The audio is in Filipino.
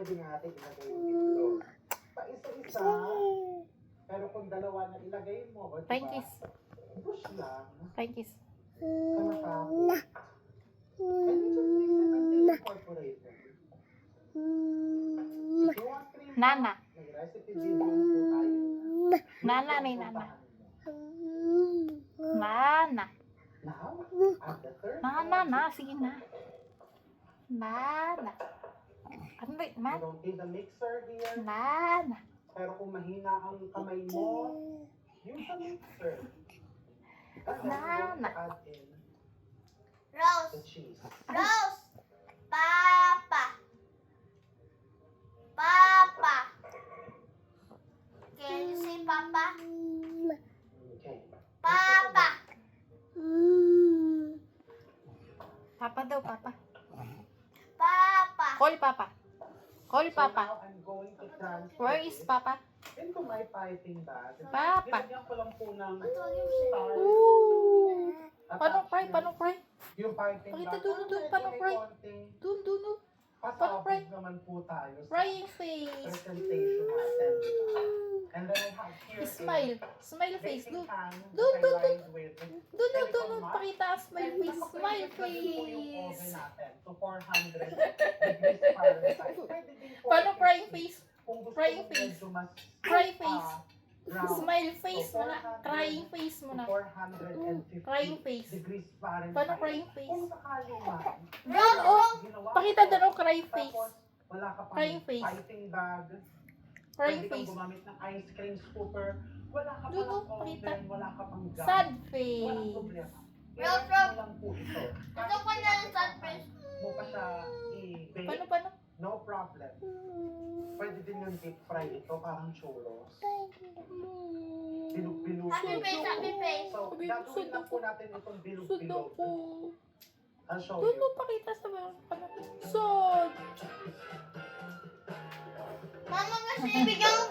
pwede natin ilagay yung itlog. Pa-isa-isa. Pero kung dalawa na ilagay mo, o diba? Frankis. Push lang. Frankis. Kamatapos. And you just mix it until incorporated. If you want cream, Nana. may recipe video po tayo. Nana ni Nana. Nana. Now, at the third Na. Sige na. Nana. Ano ba? you don't need a mixer here. Nana. Pero kung mahina ang kamay mo, use a mixer. And then you want to add in Rose. the cheese. Rose. Papa. Papa. Can you say Papa? Okay. Papa. Papa daw, Papa. Papa. Call Papa. Call So Papa. now I'm going to transfer Where is it Papa? into my piping bag. Papa. Nilagyan ko lang po ng Ooh. star. Ooh. Paano cry? attachment. Paano cry? Yung piping Pakita bag. doon, Medyo paano may cry? konting Dun. Paano pasabog cry? naman po tayo sa Crying face. presentation natin. And then I have here Smile. Smile a face. baking pan Dun, that I dun. lined with Dun. silicone mat. Pakita ang smile face. Smile Nakapreheat na din po yung oven face. natin to 400 degrees Fahrenheit. Pwede din po Paano crying 450 face? kung gusto Crying mo face. medyo mas Cry face. round. Smile face mo na. Crying face mo na. 450 Crying face. degrees Fahrenheit. Paano crying face? Kung sakali man, Doon, oh. ginawa Pakita mo, doon ang crying face. tapos wala ka pang Crying face. piping bag, Crying pwede kang face. gumamit ng ice cream scooper, wala ka Doon, pang oh, pakita. oven, wala ka pang gas, Sad walang face. problema. Rob, I-rest mo lang po ito. Ito ko na yung sad face. Mo pa siya i-bake, Paano? no problem. Pwede din yung deep fry ito, parang churros. Bilog-bilog. Happy face, happy face. So, gagawin lang po natin itong Sad bilog-bilog. ako. I'll show Doon you. mo pakita sa mga sad. Mama, kasi bigyan mo